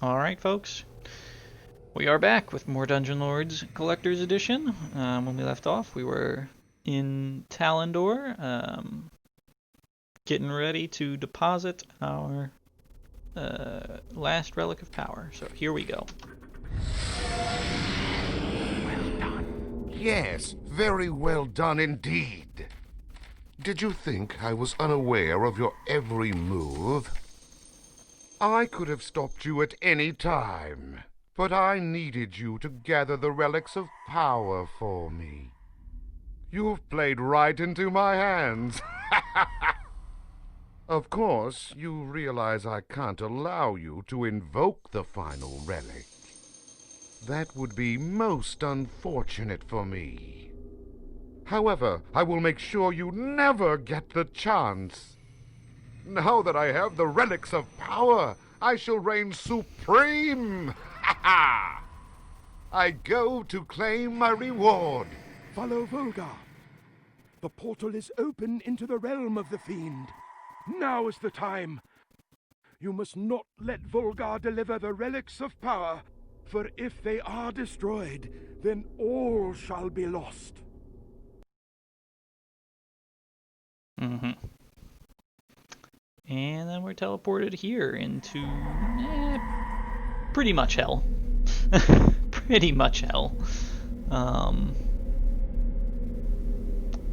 Alright, folks. We are back with more Dungeon Lords Collector's Edition. When we left off, we were in Talendor, getting ready to deposit our last relic of power. So here we go. Well done. Yes, very well done indeed. Did you think I was unaware of your every move? I could have stopped you at any time, but I needed you to gather the relics of power for me. You've played right into my hands. Of course, you realize I can't allow you to invoke the final relic. That would be most unfortunate for me. However, I will make sure you never get the chance. Now that I have the relics of power, I shall reign supreme! Ha ha! I go to claim my reward. Follow Volgar. The portal is open into the realm of the fiend. Now is the time. You must not let Volgar deliver the relics of power, for if they are destroyed, then all shall be lost. Mm-hmm. And then we're teleported here into pretty much hell. Pretty much hell.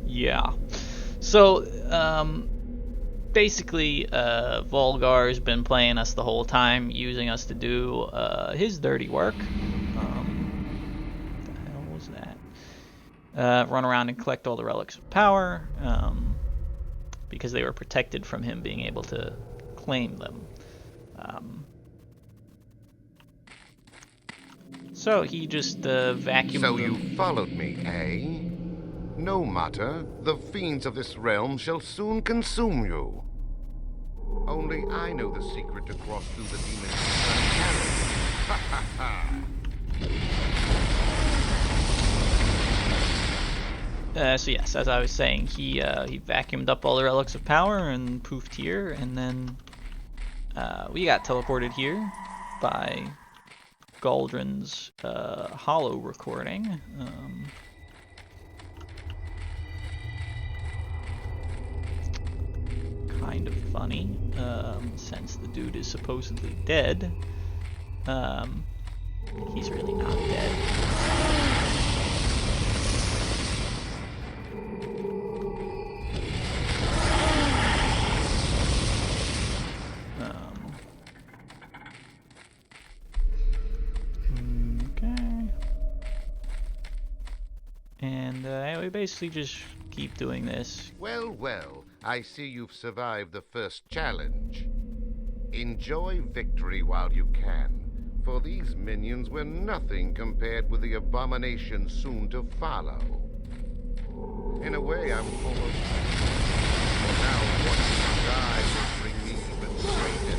Yeah. So, basically, Volgar's been playing us the whole time, using us to do his dirty work. What the hell was that? Run around and collect all the relics of power. Because they were protected from him being able to claim them. So he just vacuumed So them. you followed me, eh? No matter, the fiends of this realm shall soon consume you. Only I know the secret to cross through the demon's unchallenged. Ha ha ha! So yes, as I was saying, he vacuumed up all the relics of power and poofed here, and then we got teleported here by Galdrin's hollow recording. Kind of funny, since the dude is supposedly dead. He's really not dead. And we basically just keep doing this. Well, well, I see you've survived the first challenge. Enjoy victory while you can, for these minions were nothing compared with the abomination soon to follow. In a way, I'm almost... Now, what you die will bring me even greater.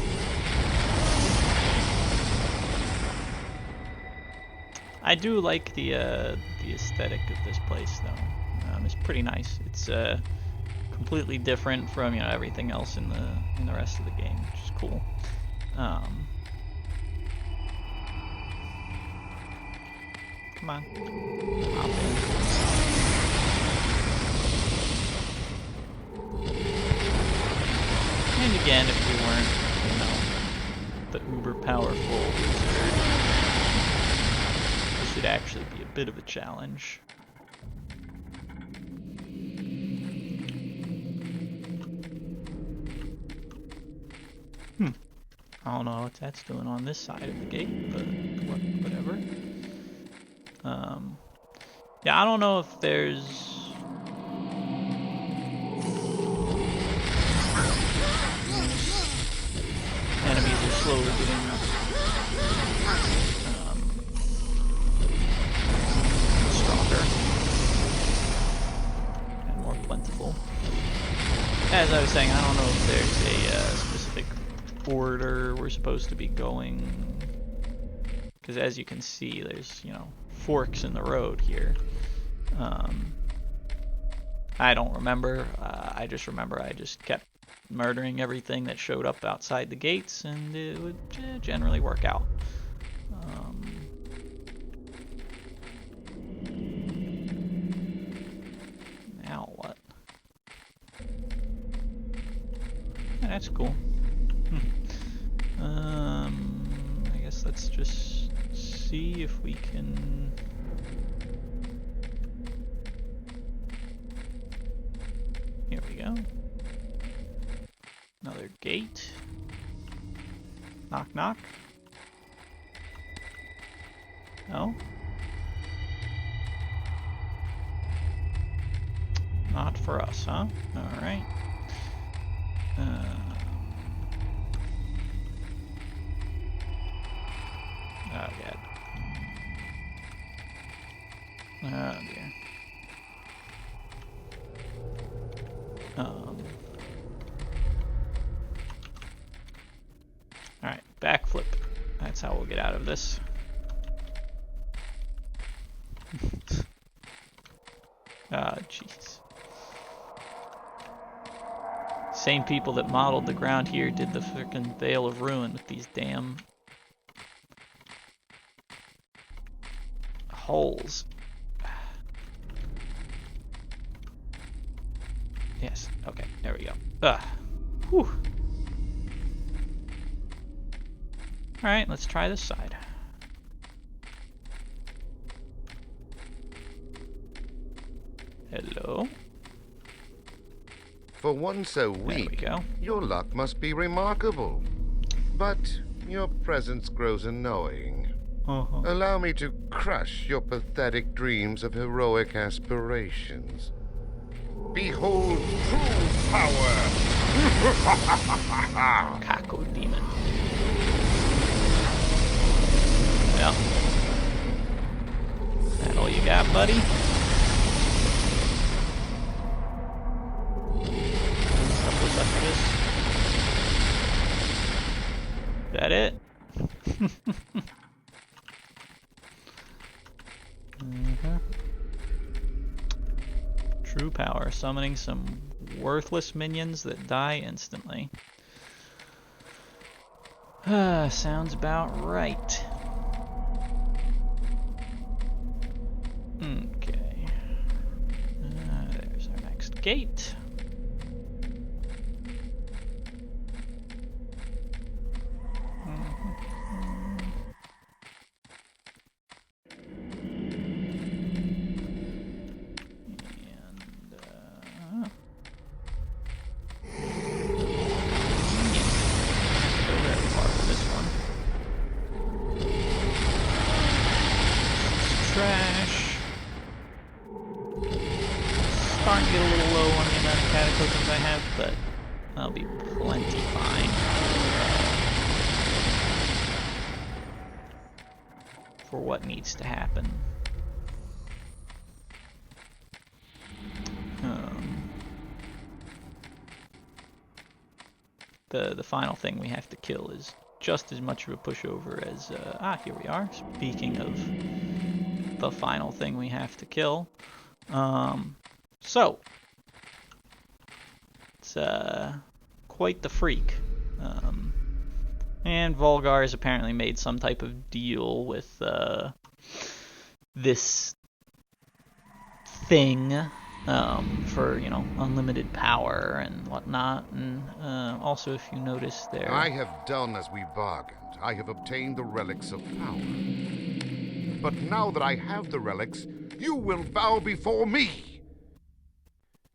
I do like the aesthetic of this place, though. It's pretty nice. It's completely different from everything else in the rest of the game, which is cool. Come on, hop in. And again, if we weren't, the uber powerful wizard, this would actually be a bit of a challenge. I don't know what that's doing on this side of the gate, but whatever. Yeah, I don't know if there's... Enemies are slowly getting stronger and more plentiful. As I was saying, I don't know if there's a specific order we're supposed to be going, because as you can see, there's forks in the road here. I don't remember. I just remember I just kept murdering everything that showed up outside the gates, and it would generally work out. Now what? Yeah, that's cool. I guess let's just see if we can. Here we go. Another gate. Knock, knock. No? Not for us, huh? Alright. Oh, God. Oh, dear. Alright, backflip. That's how we'll get out of this. Ah, jeez. Same people that modeled the ground here did the frickin' Veil of Ruin with these damn holes. Yes, okay, there we go. Whew. Alright, let's try this side. Hello? For one so weak, your luck must be remarkable. But your presence grows annoying. Allow me to crush your pathetic dreams of heroic aspirations. Behold true power! Kako demon. Well, that all you got, buddy? What's up with this? Is that it? True power, summoning some worthless minions that die instantly. Sounds about right. Okay. There's our next gate. Trash. Starting to get a little low on the amount of cataclysms I have, but I'll be plenty fine for what needs to happen. The final thing we have to kill is just as much of a pushover as here we are. Speaking of the final thing we have to kill. So it's quite the freak. And Volgar has apparently made some type of deal with this thing for, you know, unlimited power and whatnot. And also, if you notice there, I have done as we bargained. I have obtained the relics of power. But now that I have the relics, you will bow before me.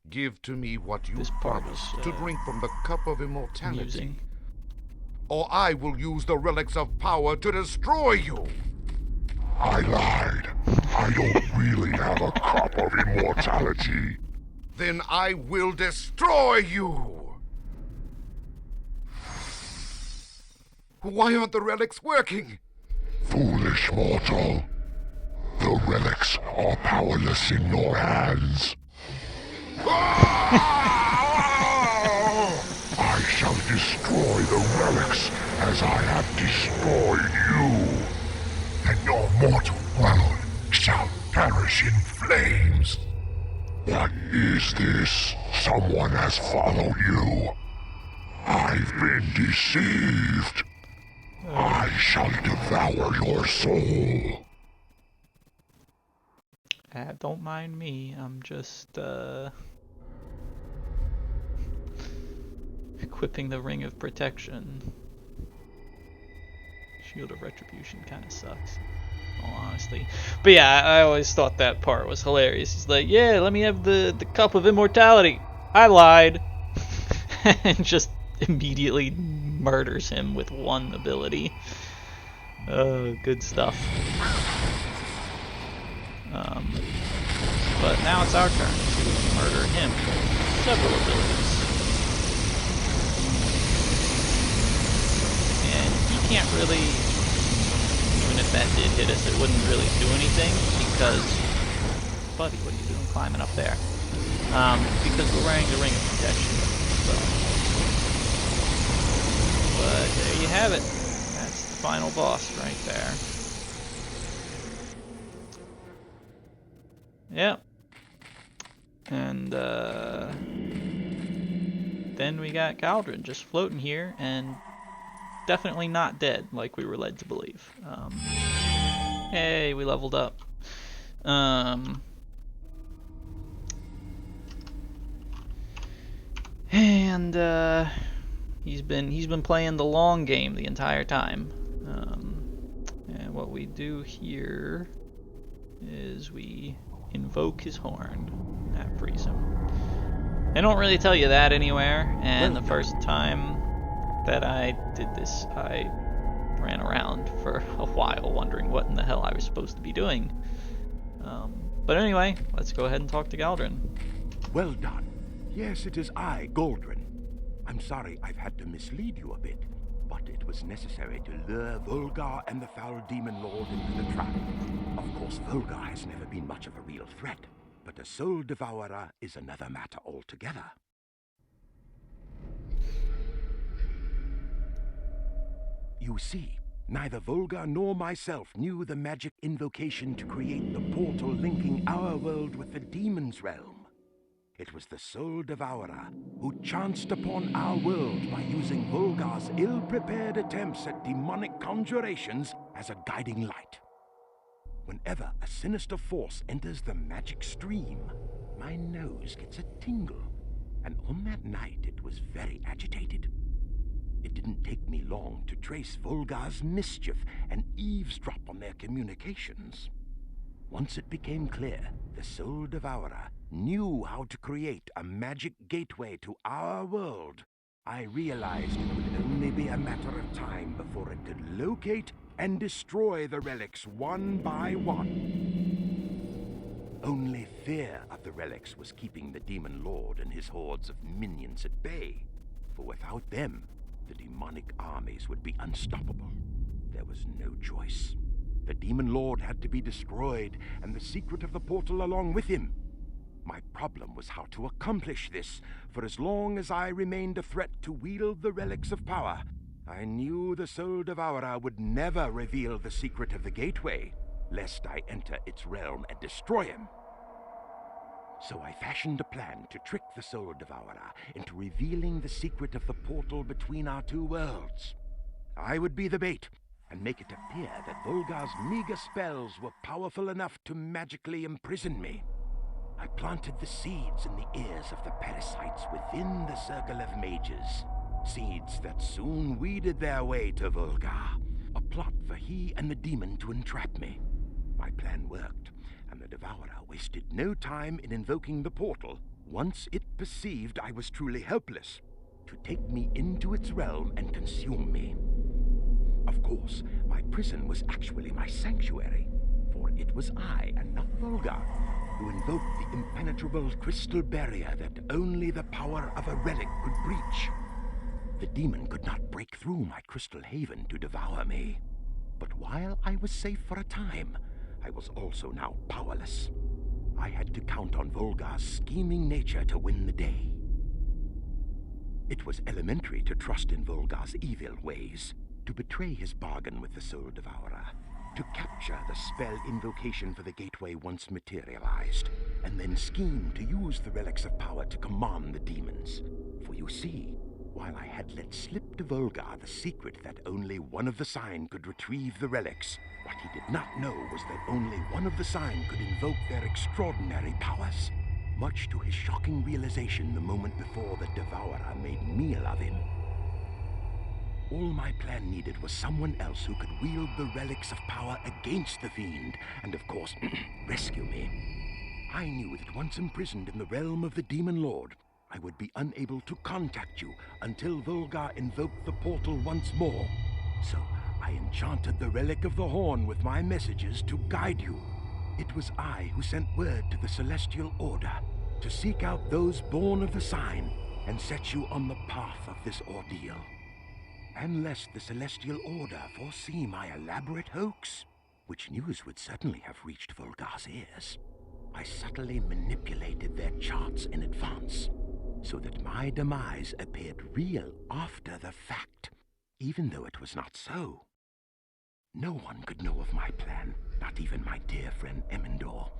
Give to me what you promised to drink from the cup of immortality. amusing. Or I will use the relics of power to destroy you. I lied. I don't really have a cup of immortality. Then I will destroy you. Why aren't the relics working? Foolish mortal. The relics are powerless in your hands. I shall destroy the relics as I have destroyed you. And your mortal world shall perish in flames. What is this? Someone has followed you. I've been deceived. I shall devour your soul. Don't mind me. I'm just equipping the Ring of Protection. Shield of Retribution kind of sucks, in all honesty. But yeah, I always thought that part was hilarious. He's like, yeah, let me have the Cup of Immortality. I lied. And just immediately murders him with one ability. Oh, good stuff. But now it's our turn to murder him with several abilities. And he can't really, even if that did hit us, it wouldn't really do anything because, buddy, what are you doing climbing up there? Because we're wearing the Ring of Protection. So. But there you have it. That's the final boss right there. Yep. And then we got Galdrin just floating here and definitely not dead like we were led to believe. Hey, we leveled up. And he's been playing the long game the entire time. And what we do here is we invoke his horn. That frees him. They don't really tell you that anywhere, and the first time that I did this, I ran around for a while wondering what in the hell I was supposed to be doing. But anyway, let's go ahead and talk to Galdrin. Well done. Yes, it is I, Galdrin. I'm sorry I've had to mislead you a bit, but it was necessary to lure Volgar and the foul demon lord into the trap. Of course, Volgar has never been much of a real threat, but a soul devourer is another matter altogether. You see, neither Volgar nor myself knew the magic invocation to create the portal linking our world with the demon's realm. It was the Soul Devourer who chanced upon our world by using Volgar's ill-prepared attempts at demonic conjurations as a guiding light. Whenever a sinister force enters the magic stream, my nose gets a tingle, and on that night it was very agitated. It didn't take me long to trace Volgar's mischief and eavesdrop on their communications. Once it became clear the Soul Devourer knew how to create a magic gateway to our world, I realized it would only be a matter of time before it could locate and destroy the relics one by one. Only fear of the relics was keeping the Demon Lord and his hordes of minions at bay, for without them, the demonic armies would be unstoppable. There was no choice. The Demon Lord had to be destroyed, and the secret of the portal along with him. My problem was how to accomplish this, for as long as I remained a threat to wield the relics of power, I knew the Soul Devourer would never reveal the secret of the gateway, lest I enter its realm and destroy him. So I fashioned a plan to trick the Soul Devourer into revealing the secret of the portal between our two worlds. I would be the bait, and make it appear that Volgar's meager spells were powerful enough to magically imprison me. I planted the seeds in the ears of the parasites within the circle of mages, seeds that soon weeded their way to Volgar, a plot for he and the demon to entrap me. My plan worked, and the Devourer wasted no time in invoking the portal once it perceived I was truly helpless, to take me into its realm and consume me. Of course, my prison was actually my sanctuary, for it was I, and not Volgar, who invoked the impenetrable crystal barrier that only the power of a relic could breach. The demon could not break through my crystal haven to devour me. But while I was safe for a time, I was also now powerless. I had to count on Volgar's scheming nature to win the day. It was elementary to trust in Volgar's evil ways, to betray his bargain with the Soul Devourer, to capture the spell invocation for the gateway once materialized, and then scheme to use the relics of power to command the demons. For you see, While I had let slip to Volgar the secret that only one of the sign could retrieve the relics, what he did not know was that only one of the sign could invoke their extraordinary powers. Much to his shocking realization the moment before the Devourer made meal of him. All my plan needed was someone else who could wield the relics of power against the Fiend, and of course, rescue me. I knew that once imprisoned in the realm of the Demon Lord, I would be unable to contact you until Volgar invoked the portal once more. So I enchanted the relic of the horn with my messages to guide you. It was I who sent word to the Celestial Order to seek out those born of the sign and set you on the path of this ordeal. And lest the Celestial Order foresee my elaborate hoax, which news would certainly have reached Volgar's ears, I subtly manipulated their charts in advance, so that my demise appeared real after the fact, even though it was not so. No one could know of my plan, not even my dear friend Emendor,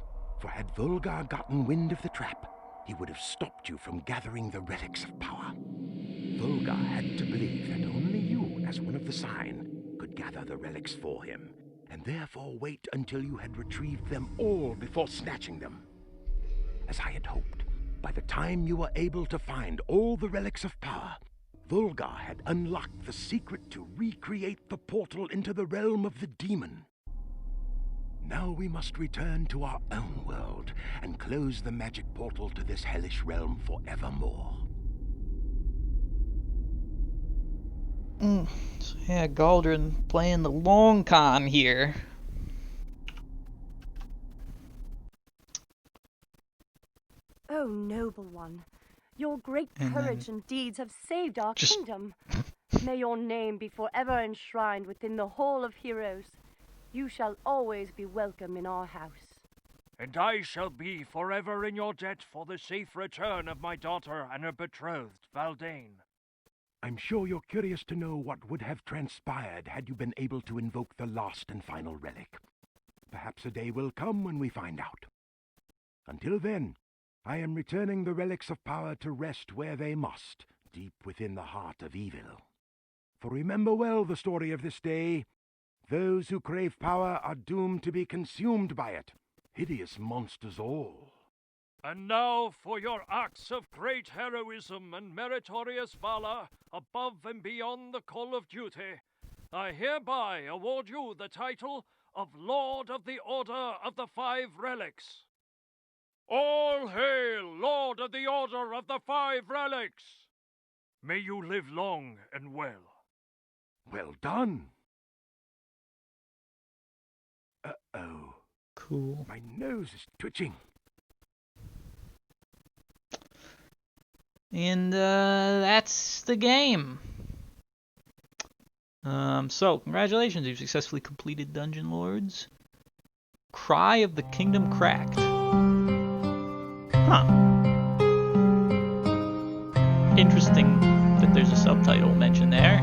for had Volgar gotten wind of the trap, he would have stopped you from gathering the relics of power. Volgar had to believe that only you, as one of the sign, could gather the relics for him, and therefore wait until you had retrieved them all before snatching them. As I had hoped, by the time you were able to find all the relics of power, Volgar had unlocked the secret to recreate the portal into the realm of the demon. Now we must return to our own world and close the magic portal to this hellish realm forevermore. So yeah, Galdrin playing the long con here. Oh, noble one, your great courage and deeds have saved our kingdom. May your name be forever enshrined within the Hall of Heroes. You shall always be welcome in our house. And I shall be forever in your debt for the safe return of my daughter and her betrothed, Valdane. I'm sure you're curious to know what would have transpired had you been able to invoke the last and final relic. Perhaps a day will come when we find out. Until then, I am returning the relics of power to rest where they must, deep within the heart of evil. For remember well the story of this day. Those who crave power are doomed to be consumed by it, hideous monsters all. And now for your acts of great heroism and meritorious valor above and beyond the call of duty, I hereby award you the title of Lord of the Order of the Five Relics. All hail, Lord of the Order of the Five Relics! May you live long and well. Well done. Uh-oh. Cool. My nose is twitching. And that's the game. So, congratulations, you've successfully completed Dungeon Lords. Cry of the Kingdom Cracked. Huh. Interesting that there's a subtitle mentioned there.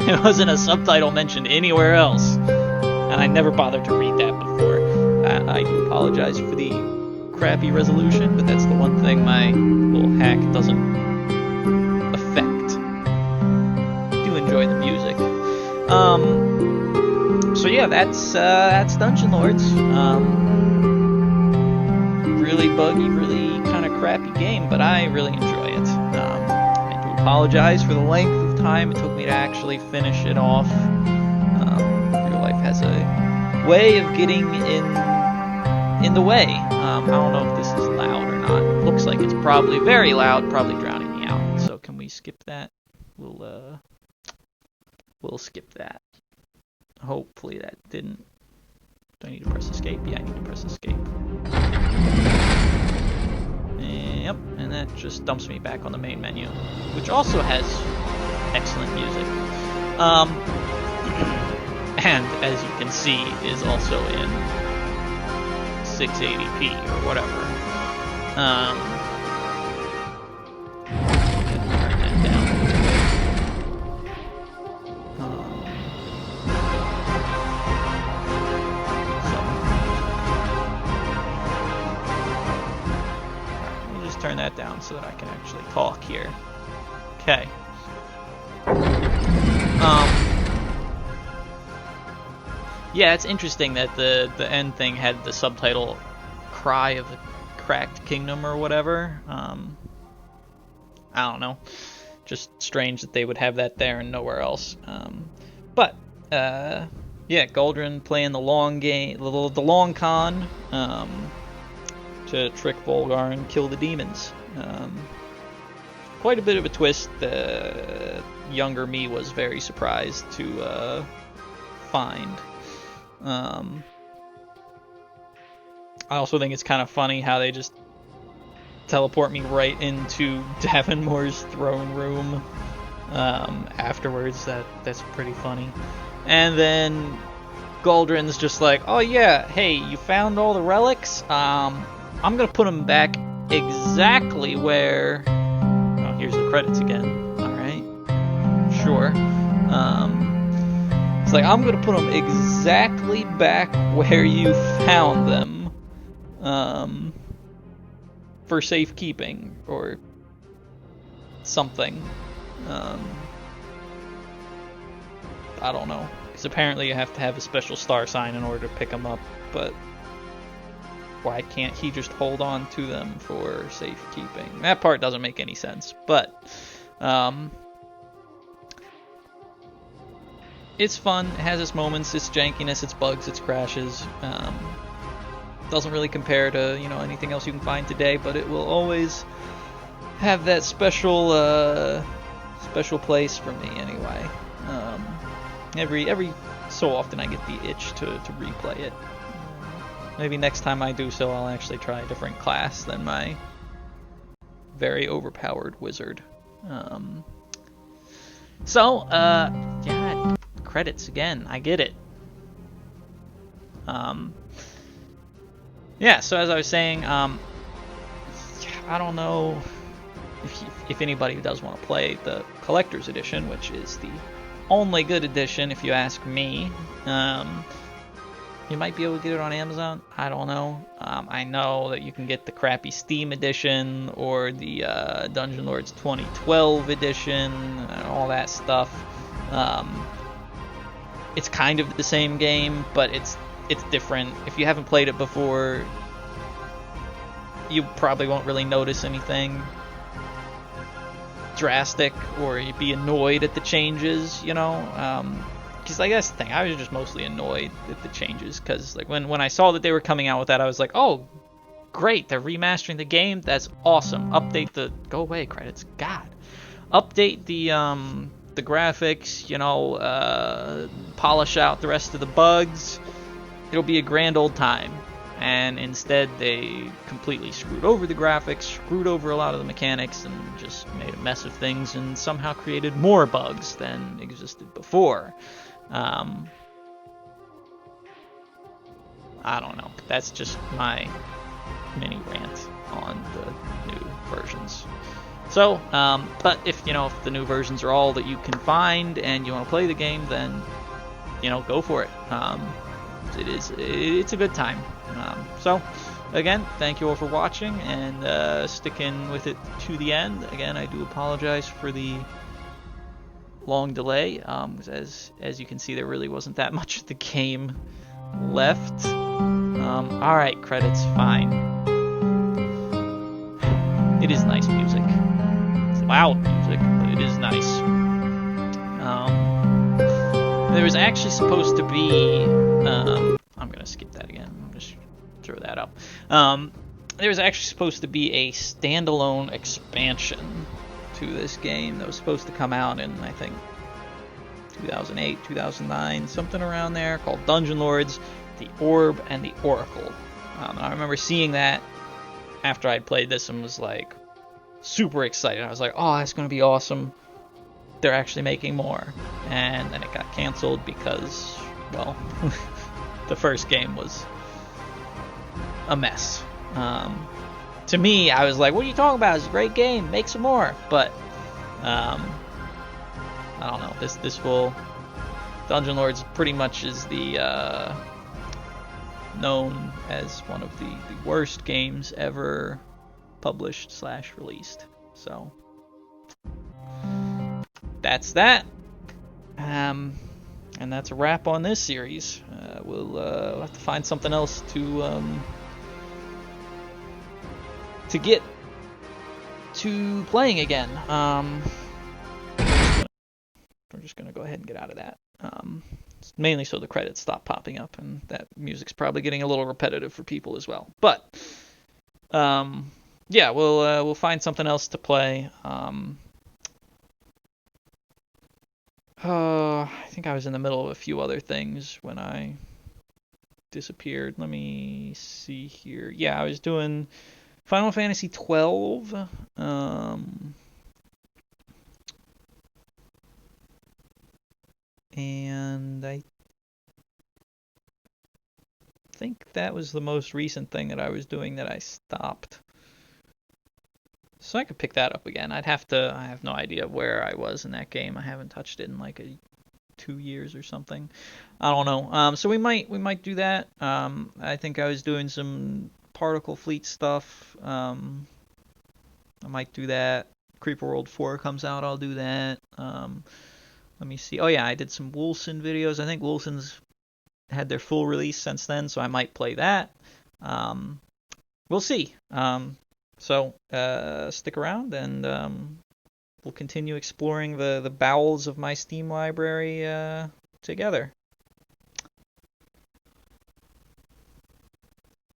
There wasn't a subtitle mentioned anywhere else. And I never bothered to read that before. I do apologize for the crappy resolution, but that's the one thing my little hack doesn't affect. I do enjoy the music. So yeah, that's Dungeon Lords. Really buggy, really kind of crappy game, but I really enjoy it. I do apologize for the length of time it took me to actually finish it off. Real life has a way of getting in the way. I don't know if this is loud or not. Looks like it's probably very loud, probably drowning me out. So can we skip that? We'll skip that. Hopefully that didn't. Do I need to press escape? Yeah, I need to press escape. Yep, and that just dumps me back on the main menu, which also has excellent music. And as you can see, is also in 680p or whatever. Turn that down. We'll just turn that down so that I can actually talk here. Okay. Yeah, it's interesting that the end thing had the subtitle "Cry of the Cracked Kingdom" or whatever. I don't know. Just strange that they would have that there and nowhere else. But yeah, Galdrin playing the long game, the long con, to trick Volgar and kill the demons. Quite a bit of a twist. Younger me was very surprised to find. I also think it's kind of funny how they just teleport me right into Davonmore's throne room afterwards. That's pretty funny. And then Galdrin's just like, oh yeah, hey, you found all the relics? I'm gonna put them back exactly where... Oh, here's the credits again. Alright. Sure. It's like, I'm gonna put them exactly back where you found them. For safekeeping or something. I don't know. Because apparently you have to have a special star sign in order to pick them up, but why can't he just hold on to them for safekeeping? That part doesn't make any sense, but it's fun. It has its moments, its jankiness, its bugs, its crashes. Doesn't really compare to, you know, anything else you can find today, but it will always have that special place for me anyway. Every so often I get the itch to replay it. Maybe next time I do so, I'll actually try a different class than my very overpowered wizard. Yeah, credits again. I get it. Yeah, so as I was saying, I don't know if anybody does want to play the collector's edition, which is the only good edition if you ask me. You might be able to get it on Amazon. I don't know. I know that you can get the crappy Steam edition or the Dungeon Lords 2012 edition and all that stuff. It's kind of the same game, but it's different. If you haven't played it before, you probably won't really notice anything drastic, or you'd be annoyed at the changes, you know? Because like that's the thing, I was just mostly annoyed at the changes, because like when I saw that they were coming out with that, I was like, oh, great, they're remastering the game, that's awesome. Update the... Go away, credits. God. Update the graphics, you know, polish out the rest of the bugs. It'll be a grand old time. And instead they completely screwed over the graphics, screwed over a lot of the mechanics, and just made a mess of things, and somehow created more bugs than existed before. I don't know. That's just my mini rant on the new versions. So, but if the new versions are all that you can find and you want to play the game, then, go for it. It's a good time. So, again, thank you all for watching and sticking with it to the end. Again, I do apologize for the long delay. As you can see, there really wasn't that much of the game left. Alright, credits, fine. It is nice music. It's loud music, but it is nice. There was actually supposed to be... I'm going to skip that again. I'll just throw that up. There was actually supposed to be a standalone expansion to this game that was supposed to come out in, I think, 2008, 2009, something around there, called Dungeon Lords, the Orb, and the Oracle. I remember seeing that after I'd played this and was like super excited. I was like, oh, that's going to be awesome. They're actually making more. And then it got canceled because, well, the first game was a mess. To me, I was like, what are you talking about? It's a great game. Make some more. But, I don't know. This will... Dungeon Lords pretty much is the, known as one of the worst games ever published / released. So, that's that. And that's a wrap on this series. We'll have to find something else to get to playing again. We're just gonna go ahead and get out of that. Mainly so the credits stop popping up, and that music's probably getting a little repetitive for people as well. But yeah, we'll find something else to play. I think I was in the middle of a few other things when I disappeared. Let me see here. Yeah, I was doing Final Fantasy 12. And I think that was the most recent thing that I was doing that I stopped. So I could pick that up again. I have no idea where I was in that game. I haven't touched it in like 2 years or something. I don't know. So we might do that. I think I was doing some Particle Fleet stuff. I might do that. Creeper World 4 comes out, I'll do that. Let me see. Oh yeah, I did some Wolcen videos. I think Wolcen's had their full release since then, so I might play that. We'll see. So stick around, and we'll continue exploring the bowels of my Steam library together.